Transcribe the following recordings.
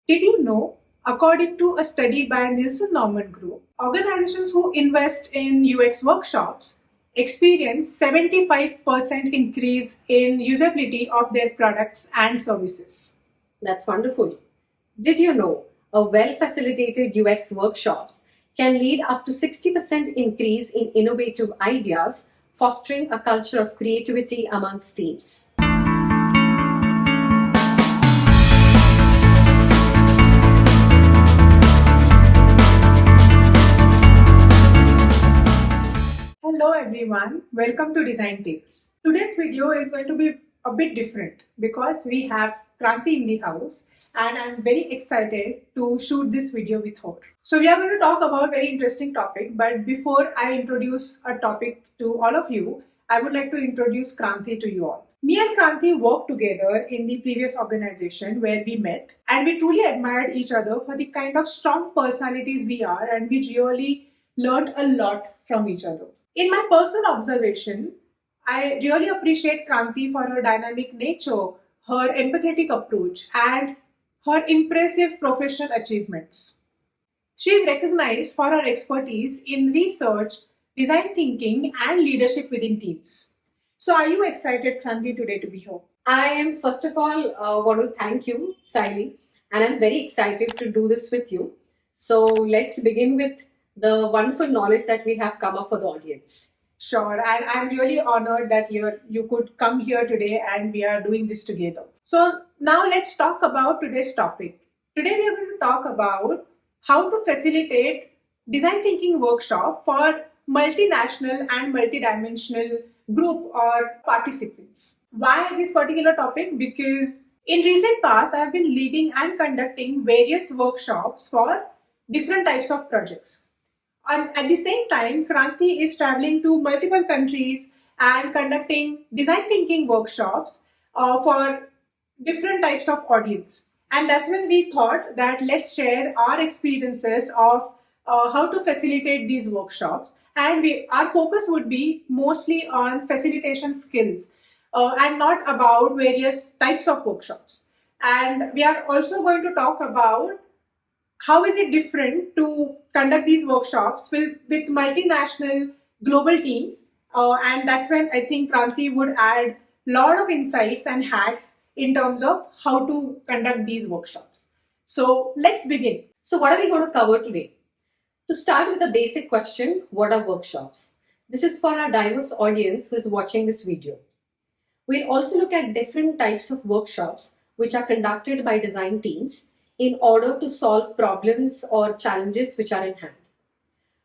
Did you know, according to a study by Nielsen Norman Group, organizations who invest in UX workshops experience 75% increase in usability of their products and services? That's wonderful. Did you know a well facilitated UX workshops can lead up to 60% increase in innovative ideas, fostering a culture of creativity amongst teams? Hello everyone, welcome to Design Tales. Today's video is going to be a bit different because we have Kranti in the house and I'm very excited to shoot this video with her. So we are going to talk about a very interesting topic, but before I introduce a topic to all of you, I would like to introduce Kranti to you all. Me and Kranti worked together in the previous organization where we met, and we truly admired each other for the kind of strong personalities we are, and we really learned a lot from each other. In my personal observation, I really appreciate Kranti for her dynamic nature, her empathetic approach, and her impressive professional achievements. She is recognized for her expertise in research, design thinking, and leadership within teams. So, are you excited, Kranti, today to be here? I am, first of all, want to thank you, Siley, and I'm very excited to do this with you. So, let's begin with the wonderful knowledge that we have come up for the audience. Sure, and I'm really honored that you could come here today and we are doing this together. So now let's talk about today's topic. Today we are going to talk about how to facilitate design thinking workshop for multinational and multidimensional group or participants. Why this particular topic? Because in recent past I have been leading and conducting various workshops for different types of projects. And at the same time, Kranti is traveling to multiple countries and conducting design thinking workshops for different types of audience. And that's when we thought that let's share our experiences of how to facilitate these workshops. And our focus would be mostly on facilitation skills and not about various types of workshops. And we are also going to talk about how is it different to conduct these workshops with multinational global teams, and that's when I think Kranti would add a lot of insights and hacks in terms of how to conduct these workshops. So let's begin. So, what are we going to cover today? To start with a basic question, what are workshops? This is for our diverse audience who is watching this video. We'll also look at different types of workshops which are conducted by design teams in order to solve problems or challenges which are in hand.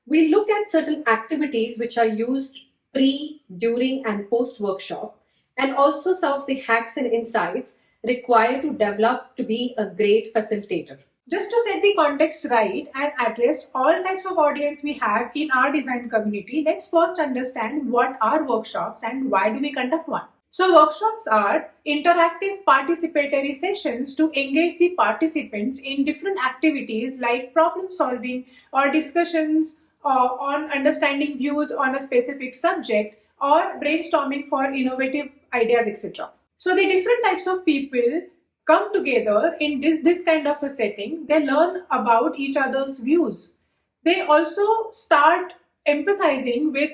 We look at certain activities which are used pre, during, and post workshop, and also some of the hacks and insights required to develop to be a great facilitator. Just to set the context right and address all types of audience we have in our design community, let's first understand what are workshops and why do we conduct one. So workshops are interactive participatory sessions to engage the participants in different activities like problem solving or discussions on understanding views on a specific subject or brainstorming for innovative ideas, etc. So the different types of people come together in this kind of a setting. They learn about each other's views. They also start empathizing with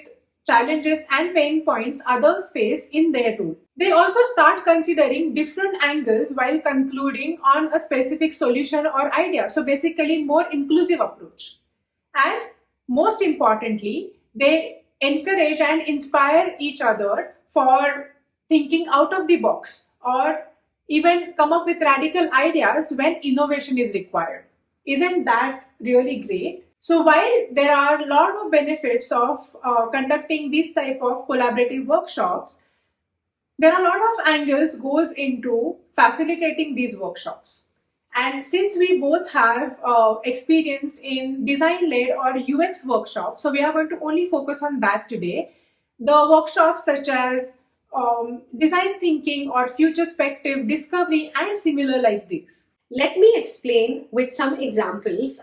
challenges and pain points others face in their role. They also start considering different angles while concluding on a specific solution or idea. So basically more inclusive approach. And most importantly, they encourage and inspire each other for thinking out of the box or even come up with radical ideas when innovation is required. Isn't that really great? So while there are a lot of benefits of conducting this type of collaborative workshops, there are a lot of angles goes into facilitating these workshops. And since we both have experience in design-led or UX workshops, so we are going to only focus on that today. The workshops such as design thinking or future perspective, discovery, and similar like this. Let me explain with some examples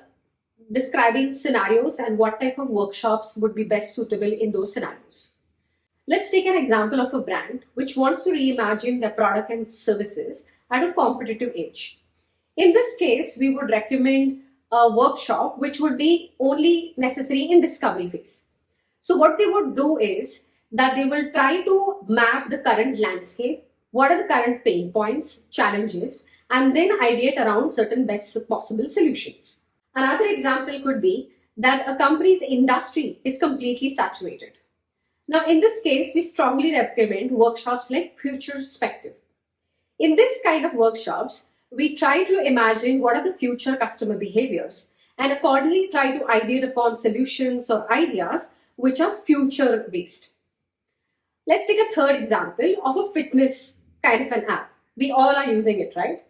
describing scenarios and what type of workshops would be best suitable in those scenarios. Let's take an example of a brand which wants to reimagine their product and services at a competitive age. In this case, we would recommend a workshop which would be only necessary in discovery phase. So what they would do is that they will try to map the current landscape, what are the current pain points, challenges, and then ideate around certain best possible solutions. Another example could be that a company's industry is completely saturated. Now, in this case, we strongly recommend workshops like Future Perspective. In this kind of workshops, we try to imagine what are the future customer behaviors and accordingly try to ideate upon solutions or ideas which are future based. Let's take a third example of a fitness kind of an app. We all are using it, right?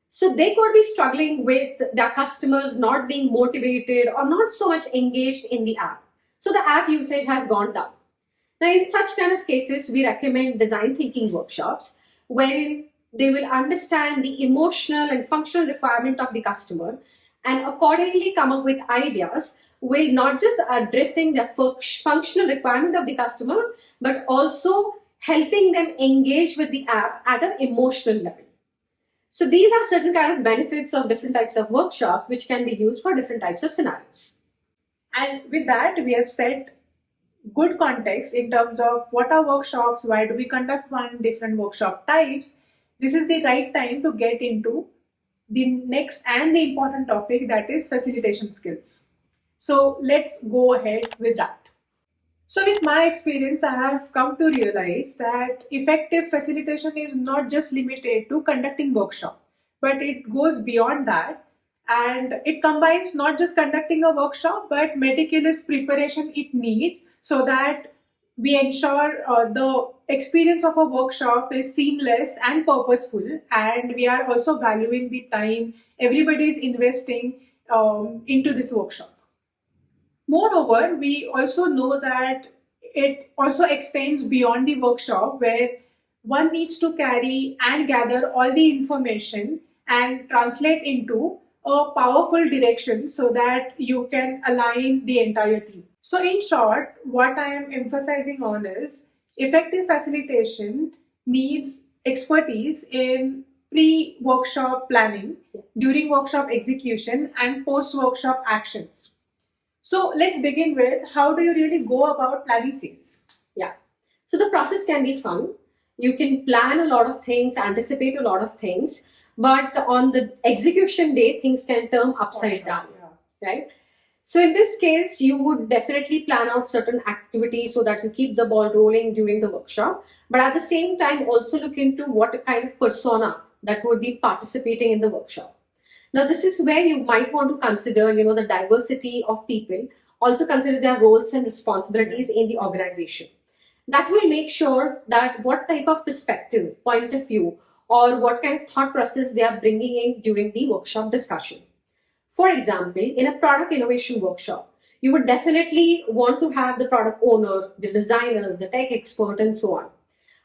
So they could be struggling with their customers not being motivated or not so much engaged in the app. So the app usage has gone down. Now, in such kind of cases, we recommend design thinking workshops wherein they will understand the emotional and functional requirement of the customer and accordingly come up with ideas will not just addressing the functional requirement of the customer but also helping them engage with the app at an emotional level. So these are certain kind of benefits of different types of workshops which can be used for different types of scenarios. And with that, we have set good context in terms of what are workshops, why do we conduct one, different workshop types. This is the right time to get into the next and the important topic, that is facilitation skills. So let's go ahead with that. So with my experience, I have come to realize that effective facilitation is not just limited to conducting workshop, but it goes beyond that, and it combines not just conducting a workshop but meticulous preparation it needs so that we ensure the experience of a workshop is seamless and purposeful, and we are also valuing the time everybody is investing into this workshop. Moreover, we also know that it also extends beyond the workshop where one needs to carry and gather all the information and translate into a powerful direction so that you can align the entire team. So, in short, what I am emphasizing on is effective facilitation needs expertise in pre workshop planning, during workshop execution, and post workshop actions. So let's begin with how do you really go about planning phase? Yeah. So the process can be fun. You can plan a lot of things, anticipate a lot of things, but on the execution day, things can turn upside down, right? So in this case, you would definitely plan out certain activities so that you keep the ball rolling during the workshop, but at the same time, also look into what kind of persona that would be participating in the workshop. Now, this is where you might want to consider, the diversity of people, also consider their roles and responsibilities in the organization. That will make sure that what type of perspective, point of view, or what kind of thought process they are bringing in during the workshop discussion. For example, in a product innovation workshop, you would definitely want to have the product owner, the designers, the tech expert, and so on.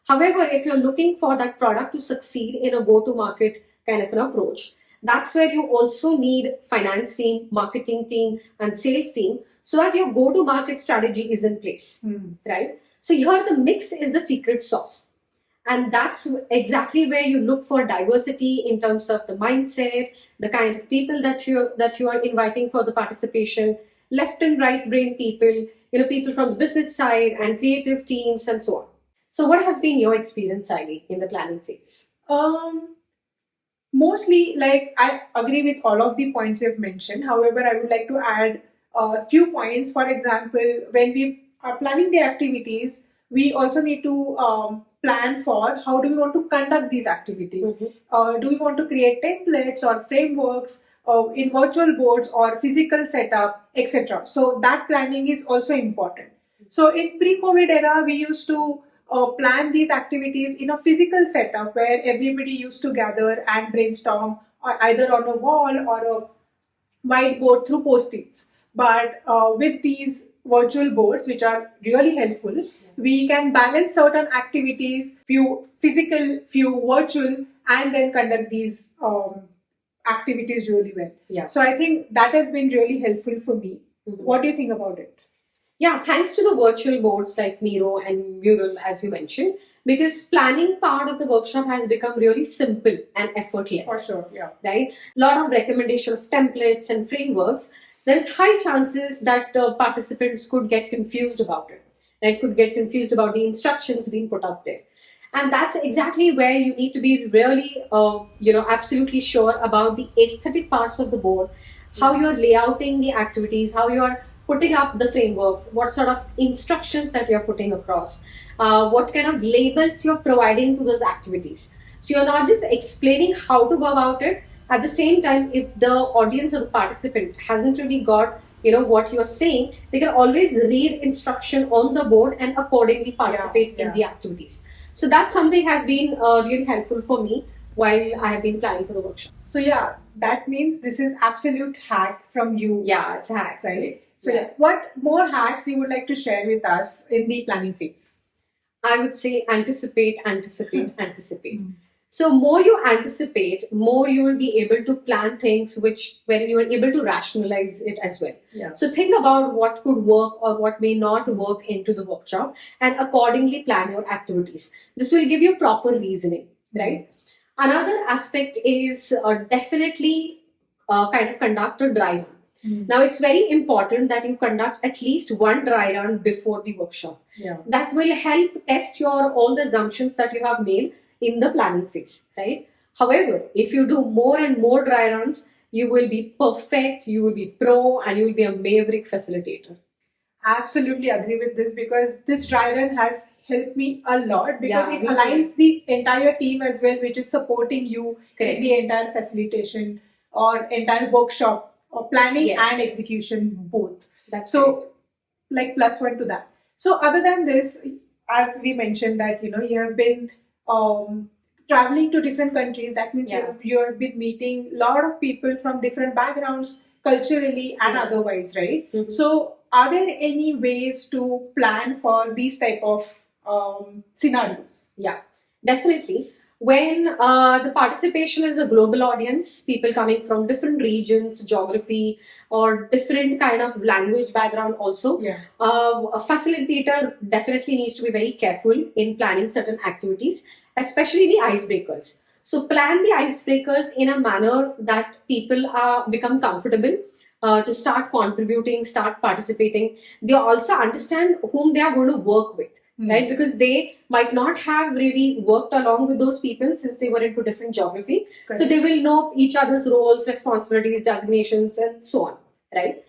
However, if you're looking for that product to succeed in a go-to-market kind of an approach, that's where you also need finance team, marketing team, and sales team so that your go-to-market strategy is in place, right? So here the mix is the secret sauce. And that's exactly where you look for diversity in terms of the mindset, the kind of people that you are inviting for the participation, left and right brain people, people from the business side and creative teams and so on. So what has been your experience, Saili, in the planning phase? Mostly, like, I agree with all of the points you've mentioned. However, I would like to add a few points. For example, when we are planning the activities, we also need to plan for how do we want to conduct these activities. Do we want to create templates or frameworks in virtual boards or physical setup, etc. So that planning is also important. So in pre-COVID era, we used to plan these activities in a physical setup where everybody used to gather and brainstorm either on a wall or a whiteboard through post-its. But with these virtual boards, which are really helpful, we can balance certain activities, few physical, few virtual, and then conduct these activities really well. Yeah. So I think that has been really helpful for me. What do you think about it? Yeah, thanks to the virtual boards like Miro and Mural, as you mentioned, because planning part of the workshop has become really simple and effortless. For sure, yeah. Right? A lot of recommendation of templates and frameworks. There is high chances that participants could get confused about it. Right? Could get confused about the instructions being put up there. And that's exactly where you need to be really, absolutely sure about the aesthetic parts of the board, how you're layouting the activities, how you're putting up the frameworks, what sort of instructions that you're putting across, what kind of labels you're providing to those activities. So you're not just explaining how to go about it. At the same time, if the audience or the participant hasn't really got what you're saying, they can always read instruction on the board and accordingly participate in the activities. So that's something has been really helpful for me while I have been planning for the workshop. So yeah, that means this is absolute hack from you. Yeah, it's a hack, right? So yeah, what more hacks you would like to share with us in the planning phase? I would say anticipate, anticipate, anticipate. So more you anticipate, more you will be able to plan things when you are able to rationalize it as well. Yeah. So think about what could work or what may not work into the workshop and accordingly plan your activities. This will give you proper reasoning, right? Another aspect is definitely kind of conduct a dry run. Now, it's very important that you conduct at least one dry run before the workshop. Yeah. That will help test all the assumptions that you have made in the planning phase, right? However, if you do more and more dry runs, you will be perfect, you will be pro, and you will be a maverick facilitator. Absolutely agree with this, because this dry run has helped me a lot, because it aligns the entire team as well, which is supporting you in the entire facilitation or entire workshop or planning and execution both. That's so like +1 to that. So other than this, as we mentioned that you have been traveling to different countries, that means you have been meeting a lot of people from different backgrounds culturally and otherwise, right? So are there any ways to plan for these type of scenarios? Yeah, definitely. When the participation is a global audience, people coming from different regions, geography, or different kind of language background also, a facilitator definitely needs to be very careful in planning certain activities, especially the icebreakers. So plan the icebreakers in a manner that people become comfortable to start contributing, start participating. They also understand whom they are going to work with. Right? Because they might not have really worked along with those people since they were into different geography. Correct. So they will know each other's roles, responsibilities, designations, and so on. Right?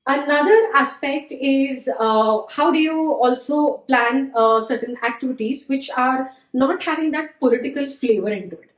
Another aspect is how do you also plan certain activities which are not having that political flavor into it.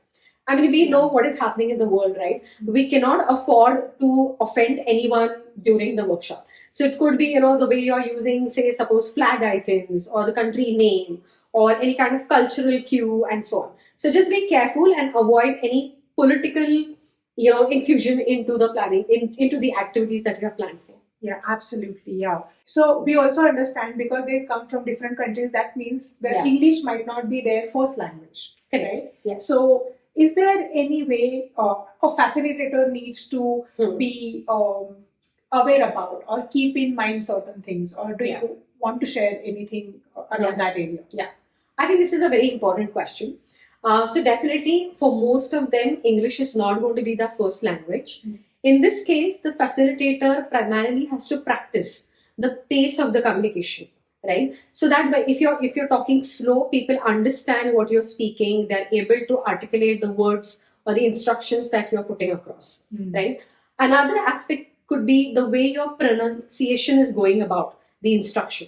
I mean, we know what is happening in the world, right? We cannot afford to offend anyone during the workshop. So it could be, the way you're using, say, suppose flag icons or the country name or any kind of cultural cue and so on. So just be careful and avoid any political, infusion into the planning, into the activities that you have planned for. Yeah, absolutely. Yeah. So we also understand, because they come from different countries, that means that English might not be their first language. Correct. Right? Yeah. So is there any way a facilitator needs to be aware about or keep in mind certain things, or do you want to share anything around that area? Yeah, I think this is a very important question. So definitely for most of them, English is not going to be their first language. In this case, the facilitator primarily has to practice the pace of the communication. Right, so that if you're talking slow, people understand what you're speaking. They're able to articulate the words or the instructions that you're putting across. Right. Another aspect could be the way your pronunciation is going about the instruction.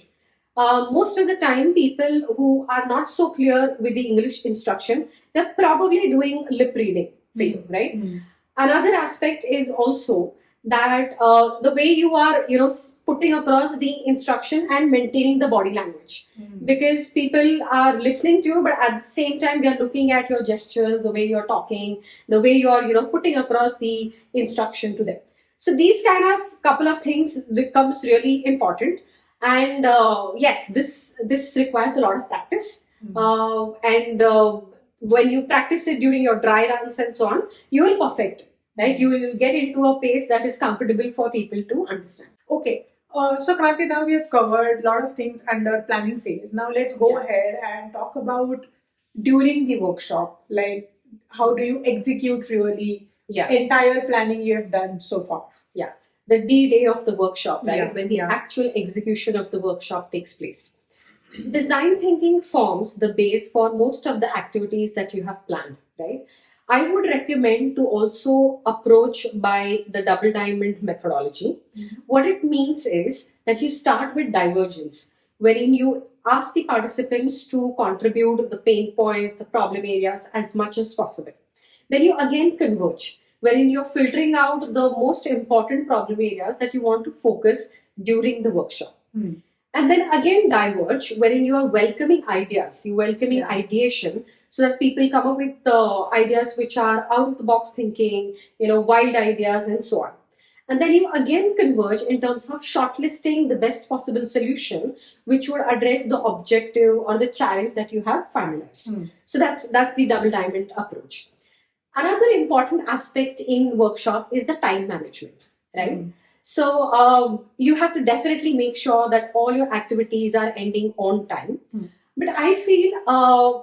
Most of the time, people who are not so clear with the English instruction, they're probably doing lip reading for you. Right. Another aspect is also that the way you are, putting across the instruction and maintaining the body language, because people are listening to you, but at the same time they are looking at your gestures, the way you're talking, the way you're, putting across the instruction to them. So these kind of couple of things becomes really important, and yes, this requires a lot of practice, and when you practice it during your dry runs and so on, you will perfect it. Right? You will get into a pace that is comfortable for people to understand. Okay. So Kranti, now we have covered a lot of things under planning phase. Now let's go Yeah. ahead and talk about during the workshop. Like, how do you execute really Yeah. entire planning you have done so far? Yeah. The D-Day of the workshop, right? Yeah, When the yeah. actual execution of the workshop takes place. Design thinking forms the base for most of the activities that you have planned, right? I would recommend to also approach by the double diamond methodology. What it means is that you start with divergence, wherein you ask the participants to contribute the pain points, the problem areas as much as possible. Then you again converge, wherein you're filtering out the most important problem areas that you want to focus during the workshop. And then again diverge, wherein you are welcoming ideas, you welcoming ideation, so that people come up with ideas which are out of the box thinking, wild ideas and so on. And then you again converge in terms of shortlisting the best possible solution, which would address the objective or the challenge that you have finalized. So that's the double diamond approach. Another important aspect in workshop is the time management, right? So you have to definitely make sure that all your activities are ending on time. But I feel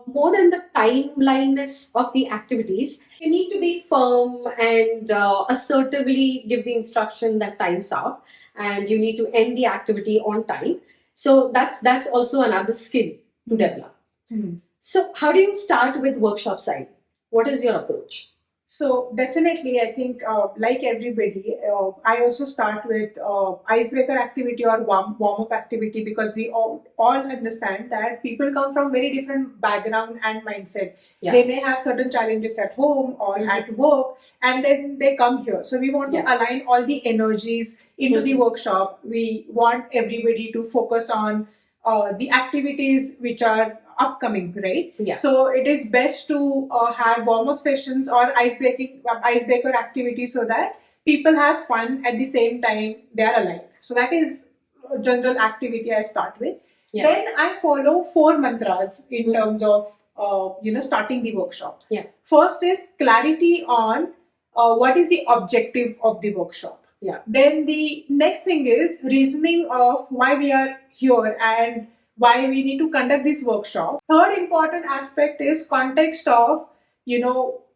more than the timeliness of the activities, you need to be firm and assertively give the instruction that time's up, and you need to end the activity on time. So that's also another skill to develop. So how do you start with workshop side? What is your approach? So definitely, I think like everybody, I also start with icebreaker activity or warm up activity, because we all understand that people come from very different background and mindset. Yeah. They may have certain challenges at home or at work, and then they come here. So we want to align all the energies into the workshop. We want everybody to focus on the activities which are upcoming, right? Yeah. So it is best to have warm-up sessions or icebreaker activities, so that people have fun at the same time they are aligned. So that is a general activity I start with. Then I follow 4 mantras in terms of starting the workshop. First is clarity on what is the objective of the workshop. Then the next thing is reasoning of why we are here and why we need to conduct this workshop. Third important aspect is context of,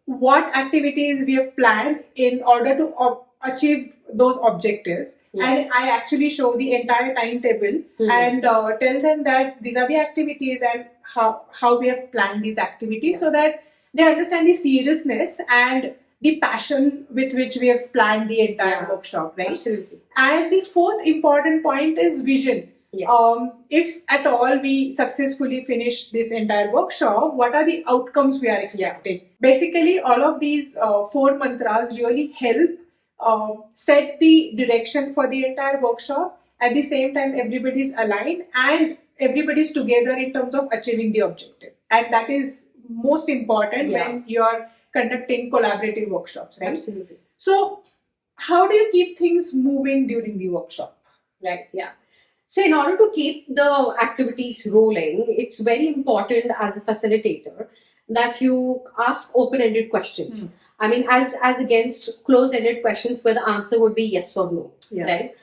what activities we have planned in order to achieve those objectives. And I actually show the entire timetable and tell them that these are the activities and how we have planned these activities, so that they understand the seriousness and the passion with which we have planned the entire workshop, right? Absolutely. And the fourth important point is vision. If at all we successfully finish this entire workshop, what are the outcomes we are expecting? Basically, all of these 4 mantras really help set the direction for the entire workshop. At the same time, everybody's aligned and everybody's together in terms of achieving the objective. And that is most important when you're conducting collaborative workshops, right? Absolutely. So, how do you keep things moving during the workshop? Right, yeah. So in order to keep the activities rolling, it's very important as a facilitator that you ask open-ended questions. I mean, as against closed-ended questions where the answer would be yes or no, right?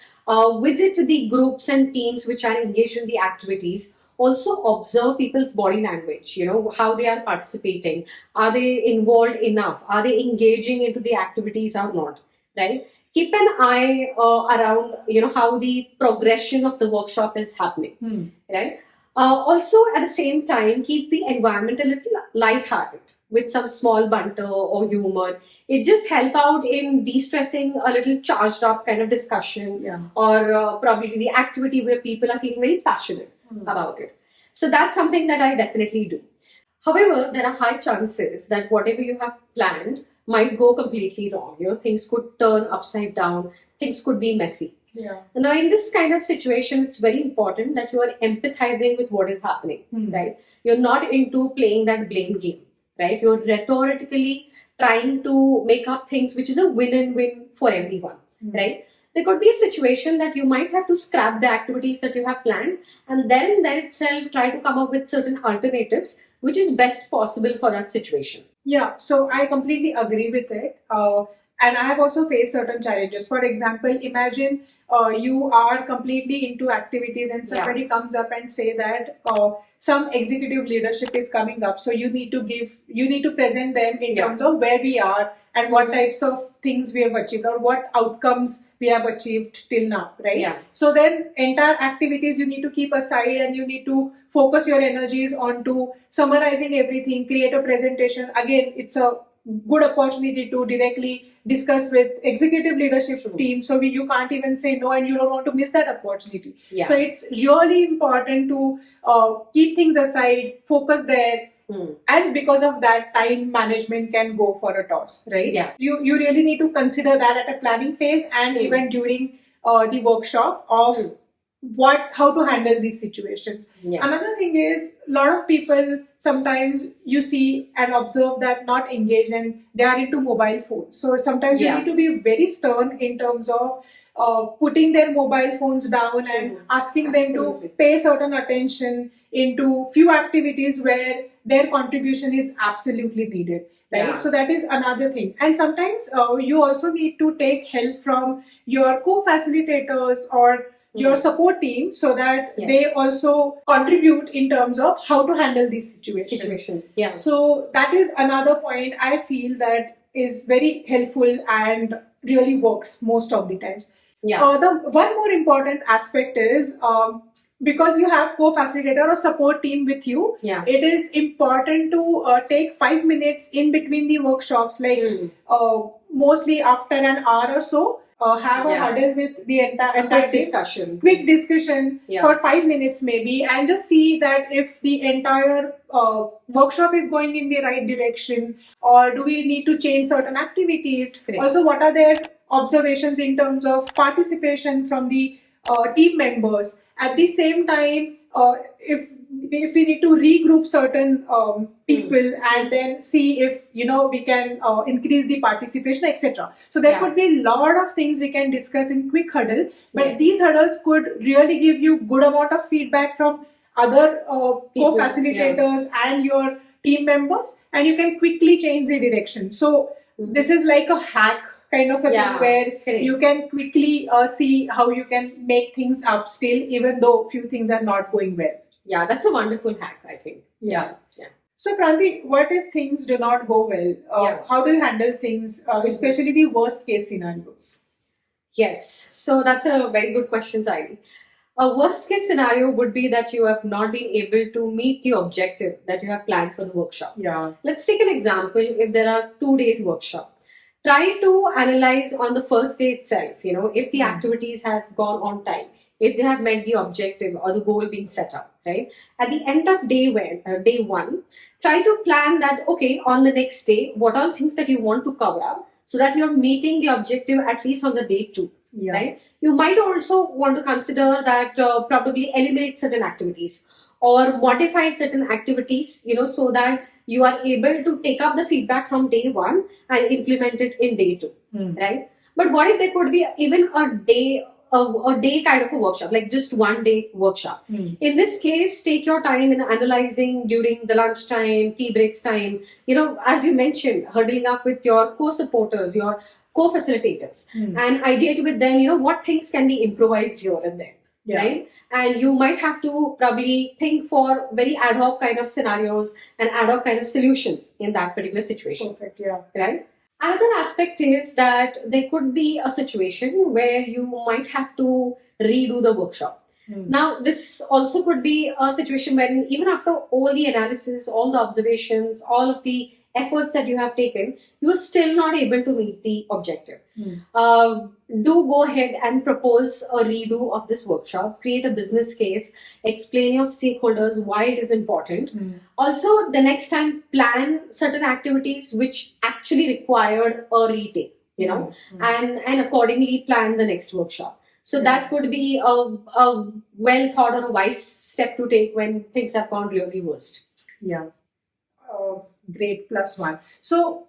Visit the groups and teams which are engaged in the activities. Also observe people's body language, how they are participating. Are they involved enough? Are they engaging into the activities or not, right? Keep an eye around, how the progression of the workshop is happening, right? Also, at the same time, keep the environment a little lighthearted with some small banter or humor. It just help out in de-stressing a little charged up kind of discussion, or probably the activity where people are feeling very passionate about it. So that's something that I definitely do. However, there are high chances that whatever you have planned might go completely wrong. Things could turn upside down, things could be messy. Now, in this kind of situation, it's very important that you are empathizing with what is happening, right? You're not into playing that blame game, right? You're rhetorically trying to make up things which is a win-and-win for everyone, right? There could be a situation that you might have to scrap the activities that you have planned, and then there itself try to come up with certain alternatives which is best possible for that situation. Yeah, so I completely agree with it. and I have also faced certain challenges. For example, imagine you are completely into activities and somebody comes up and say that some executive leadership is coming up, so you need to present them in terms of where we are and what types of things we have achieved or what outcomes we have achieved till now, right? So then entire activities you need to keep aside and you need to focus your energies onto summarizing everything, create a presentation. Again, it's a good opportunity to directly discuss with executive leadership team, so you can't even say no and you don't want to miss that opportunity. So it's really important to keep things aside, focus there. And because of that, time management can go for a toss, right? You really need to consider that at a planning phase and even during the workshop of how to handle these situations. Another thing is, a lot of people sometimes you see and observe that not engaged and they are into mobile phones. So sometimes you need to be very stern in terms of putting their mobile phones down and asking them to pay certain attention into few activities where their contribution is absolutely needed, right? So that is another thing. And sometimes you also need to take help from your co-facilitators or your support team, so that they also contribute in terms of how to handle these situations. So that is another point I feel that is very helpful and really works most of the times. The one more important aspect is because you have co-facilitator or support team with you, it is important to take 5 minutes in between the workshops, like mostly after an hour or so, have a huddle with the entire discussion. Quick discussion for 5 minutes maybe, and just see that if the entire workshop is going in the right direction, or do we need to change certain activities. Also, what are their observations in terms of participation from the team members. At the same time, if we need to regroup certain people and then see if we can increase the participation, etc. So there could be a lot of things we can discuss in quick huddle, but these huddles could really give you good amount of feedback from other co-facilitators and your team members, and you can quickly change the direction. So this is like a hack kind of a thing where you can quickly see how you can make things up still, even though few things are not going well. That's a wonderful hack, I think. So Kranti, what if things do not go well? How do you handle things, especially the worst case scenarios? Yes, so that's a very good question, Saidi. A worst case scenario would be that you have not been able to meet the objective that you have planned for the workshop. Let's take an example. If there are 2 days workshop, try to analyze on the first day itself, if the activities have gone on time, if they have met the objective or the goal being set up, right? At the end of day 1, try to plan that, okay, on the next day, what are things that you want to cover up so that you're meeting the objective at least on the day 2, right? You might also want to consider that probably eliminate certain activities or modify certain activities, so that you are able to take up the feedback from day 1 and implement it in day 2, right? But what if there could be even a day kind of a workshop, like just 1 day workshop? In this case, take your time in analyzing during the lunchtime, tea breaks time, as you mentioned, huddling up with your co-supporters, your co-facilitators, and ideate with them, what things can be improvised here and there. Right? And you might have to probably think for very ad hoc kind of scenarios and ad hoc kind of solutions in that particular situation. Perfect, right? Another aspect is that there could be a situation where you might have to redo the workshop. Now, this also could be a situation where even after all the analysis, all the observations, all of the efforts that you have taken, you are still not able to meet the objective. Do go ahead and propose a redo of this workshop, create a business case, explain your stakeholders why it is important. Also, the next time, plan certain activities which actually required a retake, and accordingly plan the next workshop. So that could be a well thought or a wise step to take when things have gone really worst. Great, +1. So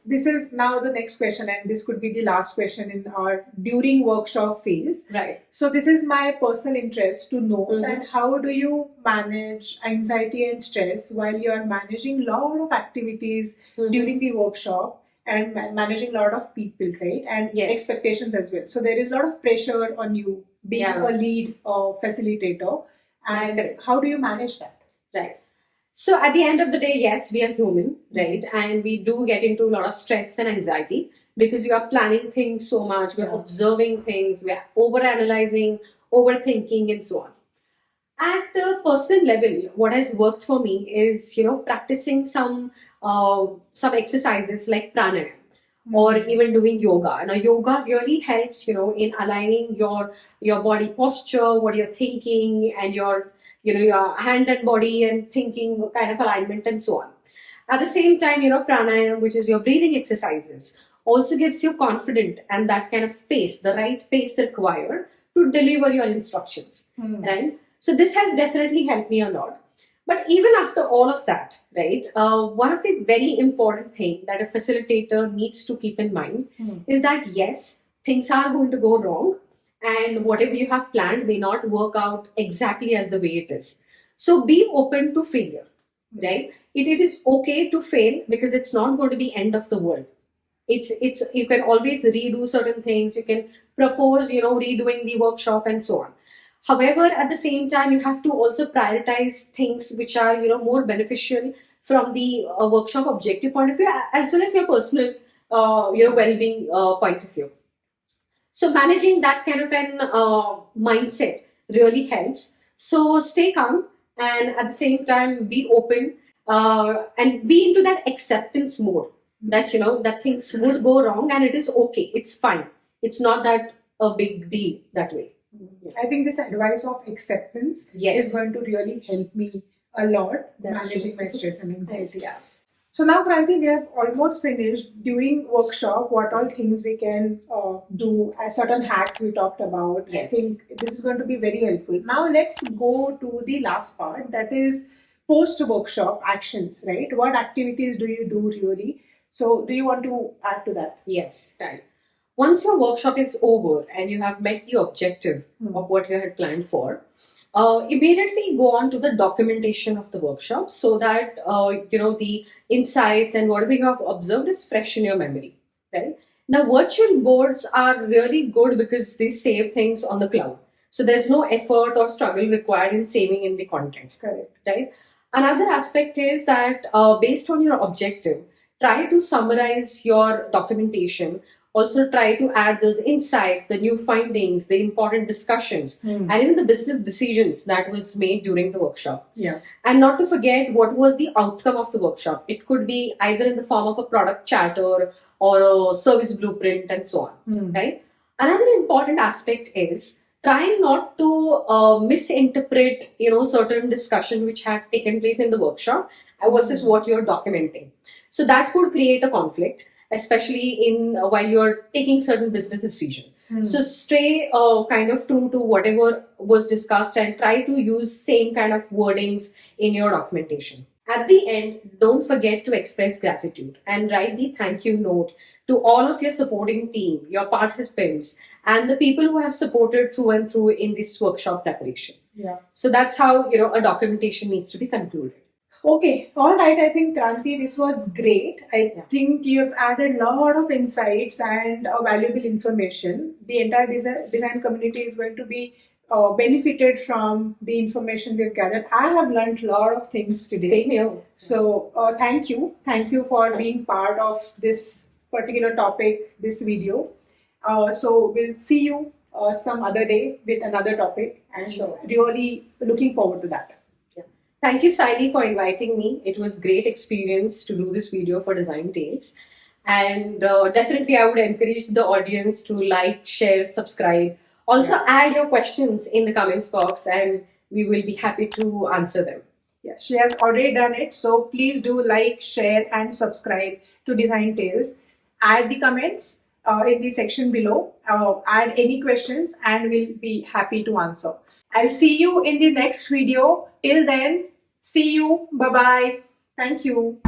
this is now the next question, and this could be the last question in our during workshop phase. Right. So this is my personal interest to know that how do you manage anxiety and stress while you are managing a lot of activities during the workshop, and managing a lot of people, right? And Yes. expectations as well. So there is a lot of pressure on you being Yeah. a lead facilitator. That's And correct. how do you manage that? Right. So at the end of the day, yes, we are human, right? And we do get into a lot of stress and anxiety because you are planning things so much, we're Yeah. observing things, we're overanalyzing, overthinking, and so on. At a personal level, what has worked for me is, practicing some exercises like pranayama or even doing yoga. Now, yoga really helps, in aligning your body posture, what you're thinking, and your hand and body and thinking kind of alignment and so on. At the same time, pranayama, which is your breathing exercises, also gives you confidence and that kind of pace, the right pace required to deliver your instructions, right? So this has definitely helped me a lot. But even after all of that, right, one of the very important thing that a facilitator needs to keep in mind is that yes, things are going to go wrong, and whatever you have planned may not work out exactly as the way it is. So be open to failure, right? It is okay to fail because it's not going to be end of the world. It's you can always redo certain things. You can propose, redoing the workshop and so on. However, at the same time, you have to also prioritize things which are more beneficial from the workshop objective point of view, as well as your personal well-being point of view. So managing that kind of an mindset really helps. So stay calm and at the same time be open and be into that acceptance mode that that things would go wrong and it is okay. It's fine. It's not that a big deal that way. I think this advice of acceptance Yes. is going to really help me a lot That's managing true. my stress and anxiety. Yeah. So now, Kranti, we have almost finished doing workshop. What all things we can do? Certain hacks we talked about. Yes. I think this is going to be very helpful. Now let's go to the last part. That is post-workshop actions, right? What activities do you do really? So, do you want to add to that? Yes, right. Once your workshop is over and you have met the objective of what you had planned for, immediately go on to the documentation of the workshop so that the insights and whatever you have observed is fresh in your memory. Right now, virtual boards are really good because they save things on the cloud. So there's no effort or struggle required in saving in the content. Correct. Right. Another aspect is that based on your objective, try to summarize your documentation. Also, try to add those insights, the new findings, the important discussions, and even the business decisions that was made during the workshop. Yeah. And not to forget what was the outcome of the workshop. It could be either in the form of a product charter or a service blueprint and so on. Right. Another important aspect is trying not to misinterpret certain discussion which had taken place in the workshop versus what you're documenting. So that could create a conflict, especially in while you're taking certain business decision. So stay kind of true to whatever was discussed and try to use same kind of wordings in your documentation. At the end, don't forget to express gratitude and write the thank you note to all of your supporting team, your participants, and the people who have supported through and through in this workshop preparation. Yeah. So that's how a documentation needs to be concluded. Okay, all right. I think Kranti, this was great. I think you have added a lot of insights and valuable information. The entire design community is going to be benefited from the information we've gathered. I have learned a lot of things today. Same here. So thank you. Thank you for being part of this particular topic, this video. So we'll see you some other day with another topic, and really looking forward to that. Thank you, Saili, for inviting me. It was great experience to do this video for Design Tales. And definitely I would encourage the audience to like, share, subscribe. Also add your questions in the comments box and we will be happy to answer them. Yeah, she has already done it. So please do like, share and subscribe to Design Tales. Add the comments in the section below. Add any questions and we'll be happy to answer. I'll see you in the next video. Till then, see you. Bye-bye. Thank you.